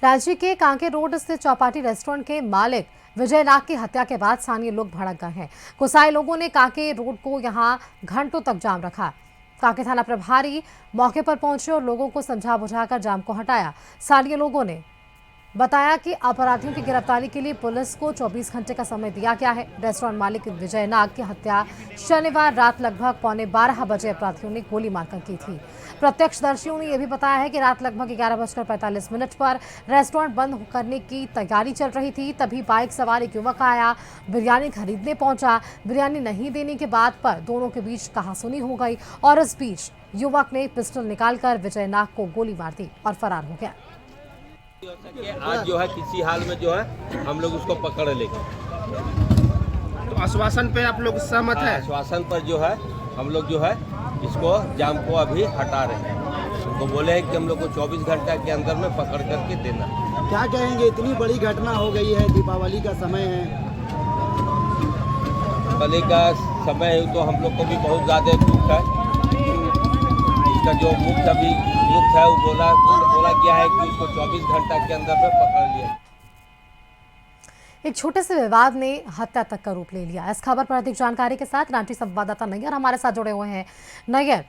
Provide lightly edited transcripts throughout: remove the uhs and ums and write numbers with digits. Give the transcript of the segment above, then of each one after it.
रांची के कांके रोड स्थित चौपाटी रेस्टोरेंट के मालिक विजय नाग की हत्या के बाद स्थानीय लोग भड़क गए हैं। गुस्साए लोगों ने कांके रोड को यहां घंटों तक जाम रखा। कांके थाना प्रभारी मौके पर पहुंचे और लोगों को समझा बुझाकर जाम को हटाया। स्थानीय लोगों ने बताया कि अपराधियों की गिरफ्तारी के लिए पुलिस को 24 घंटे का समय दिया गया है। रेस्टोरेंट मालिक विजय नाग की हत्या शनिवार रात लगभग 11:15 बजे अपराधियों ने गोली मारकर की थी। प्रत्यक्षदर्शियों ने यह भी बताया है कि रात लगभग 11:45 पर रेस्टोरेंट बंद करने की तैयारी चल रही थी। तभी बाइक सवार एक युवक आया, बिरयानी खरीदने पहुंचा। बिरयानी नहीं देने के बाद पर दोनों के बीच कहासुनी हो गई और इस बीच युवक ने पिस्टल निकालकर विजय नाग को गोली मार दी और फरार हो गया। आज जो है किसी हाल में जो है हम लोग उसको पकड़ लेंगे। तो आश्वासन पे आप लोग सहमत है? आश्वासन पर जो है हम लोग जो है इसको जाम को अभी हटा रहे हैं। तो बोले हैं कि हम लोग को 24 घंटे के अंदर में पकड़ करके देना। क्या कहेंगे, इतनी बड़ी घटना हो गई है, दीपावली का समय है। दीपावली का समय है तो हम लोग को भी बहुत ज़्यादा दुख है। इसका जो मुख्य अभी युक्त है वो बोला गया है कि उसको 24 घंटा के अंदर में पकड़ लिया। एक छोटे से विवाद ने हत्या तक का रूप ले लिया। इस खबर पर अधिक जानकारी के साथ रांची संवाददाता नैयर हमारे साथ जुड़े हुए हैं। नैयर,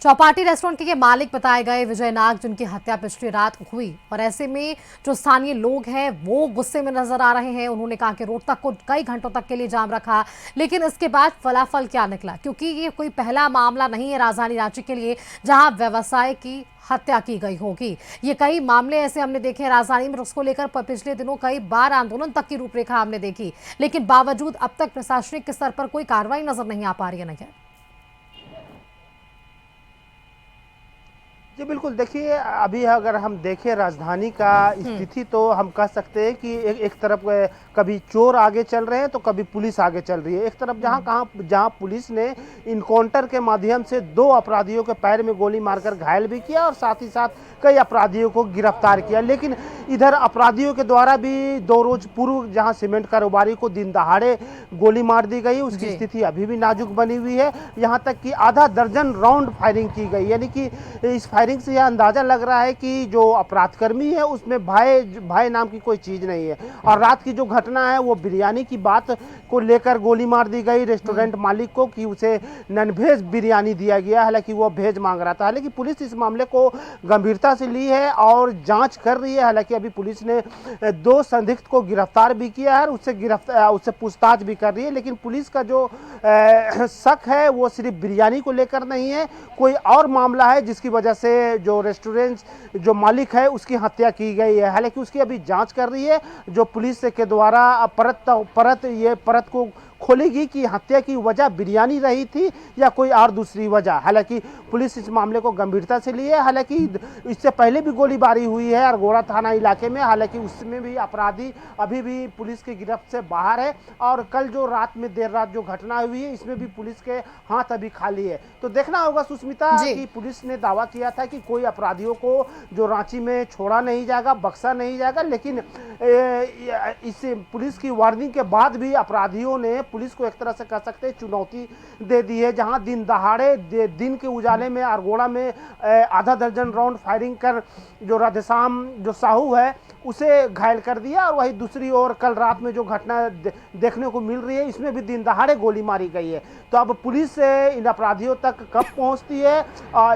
चौपाटी रेस्टोरेंट के मालिक बताए गए विजय नाग जिनकी हत्या पिछली रात हुई और ऐसे में जो स्थानीय लोग हैं वो गुस्से में नजर आ रहे हैं। उन्होंने कहा कि रोड तक को कई घंटों तक के लिए जाम रखा, लेकिन इसके बाद फलाफल क्या निकला, क्योंकि ये कोई पहला मामला नहीं है राजधानी रांची के लिए जहां व्यवसाय की हत्या की गई होगी। ये कई मामले ऐसे हमने देखे हैं राजधानी में। उसको लेकर पिछले दिनों कई बार आंदोलन तक की रूपरेखा हमने देखी, लेकिन बावजूद अब तक प्रशासनिक स्तर पर कोई कार्रवाई नजर नहीं आ पा रही है। नहीं जी बिल्कुल, देखिए अभी अगर हम देखें राजधानी का स्थिति तो हम कह सकते हैं कि एक तरफ कभी चोर आगे चल रहे हैं तो कभी पुलिस आगे चल रही है। एक तरफ जहां पुलिस ने इनकाउंटर के माध्यम से 2 अपराधियों के पैर में गोली मारकर घायल भी किया और साथ ही साथ कई अपराधियों को गिरफ्तार किया, लेकिन इधर अपराधियों के द्वारा भी 2 रोज पूर्व जहां सीमेंट कारोबारी को दिन दहाड़े गोली मार दी गई, उसकी स्थिति अभी भी नाजुक बनी हुई है। यहाँ तक कि आधा दर्जन राउंड फायरिंग की गई, यानी कि इस फायरिंग से यह अंदाजा लग रहा है कि जो अपराधकर्मी है उसमें भय नाम की कोई चीज नहीं है। और रात की जो घटना है वो बिरयानी की बात को लेकर गोली मार दी गई रेस्टोरेंट मालिक को कि उसे नॉनवेज बिरयानी दिया गया, हालांकि वो वेज मांग रहा था। हालांकि पुलिस इस मामले को गंभीरता से ली है और जांच कर रही है। हालांकि अभी पुलिस ने 2 संदिग्ध को गिरफ्तार भी किया है, उससे पूछताछ भी कर रही है। लेकिन पुलिस का जो शक है वो सिर्फ बिरयानी को लेकर नहीं है, कोई और मामला है जिसकी वजह से जो रेस्टोरेंट जो मालिक है उसकी हत्या की गई है। हालांकि उसकी अभी जांच कर रही है, जो पुलिस के द्वारा परत को खोलेगी कि हत्या की वजह बिरयानी रही थी या कोई और दूसरी वजह। हालांकि पुलिस इस मामले को गंभीरता से ली है। हालांकि इससे पहले भी गोलीबारी हुई है अरगोड़ा थाना इलाके में, हालांकि उसमें भी अपराधी अभी भी पुलिस की गिरफ्त से बाहर है। और कल जो देर रात जो घटना हुई है इसमें भी पुलिस के हाथ अभी खाली है। तो देखना होगा सुष्मिता कि पुलिस ने दावा किया था कि कोई अपराधियों को जो रांची में छोड़ा नहीं जाएगा, बख्शा नहीं जाएगा, लेकिन इस पुलिस की वार्निंग के बाद भी अपराधियों ने पुलिस को एक तरह से कह सकते हैं चुनौती दे दी है। जहां दिन दहाड़े दिन के उजाले में अरगोड़ा में आधा दर्जन राउंड फायरिंग कर जो राधेश्याम जो साहू है उसे घायल कर दिया, और वही दूसरी ओर कल रात में जो घटना देखने को मिल रही है इसमें भी दिन दहाड़े गोली मारी गई है। तो अब पुलिस इन अपराधियों तक कब पहुंचती है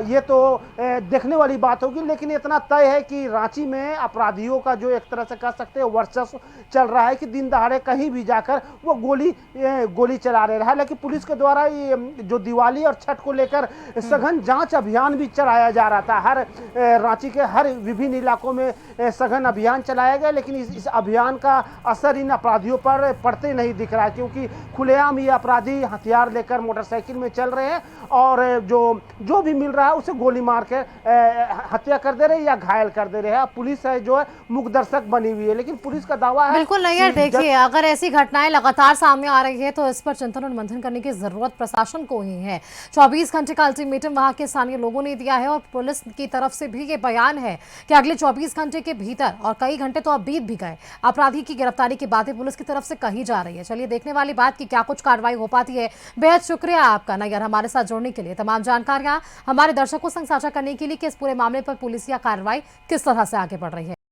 ये तो देखने वाली बात होगी, लेकिन इतना तय है कि रांची में अपराधियों का जो एक तरह से कह सकते हैं वर्चस्व चल रहा है कि दिन दहाड़े कहीं भी जाकर वो गोली चला रहे हैं। हालांकि पुलिस के द्वारा जो दिवाली और छठ को लेकर सघन जांच अभियान भी चलाया जा रहा था। रांची के हर विभिन्न इलाकों में सघन अभियान चलाया गया, लेकिन इस अभियान का असर इन अपराधियों पर पड़ते नहीं दिख रहा है, क्योंकि खुलेआम ये अपराधी हथियार लेकर मोटरसाइकिल में चल रहे हैं और जो भी मिल रहा है उसे गोली मार के हत्या कर दे रहे हैं या घायल कर दे रहे हैं। पुलिस है जो है मुख्य दर्शक बनी हुई है, लेकिन पुलिस का दावा है बिल्कुल नहीं है। देखिए, अगर ऐसी घटनाएं लगातार सामने आ रही है तो इस पर चिंतन और मंथन करने की जरूरत प्रशासन को ही है। 24 घंटे का अल्टीमेटम वहां के स्थानीय लोगों ने दिया है और पुलिस की तरफ से भी ये बयान है कि अगले 24 घंटे के भीतर, और कई घंटे तो अब बीत भी गए, अपराधी की गिरफ्तारी की बातें पुलिस की तरफ से कही जा रही है। चलिए देखने वाली बात कि क्या कुछ कार्रवाई हो पाती है। बेहद शुक्रिया आपका नैयर हमारे साथ जुड़ने के लिए, तमाम जानकारियां हमारे दर्शकों संग साझा करने के लिए कि इस पूरे मामले पर पुलिस या कार्रवाई किस तरह से आगे बढ़ रही है।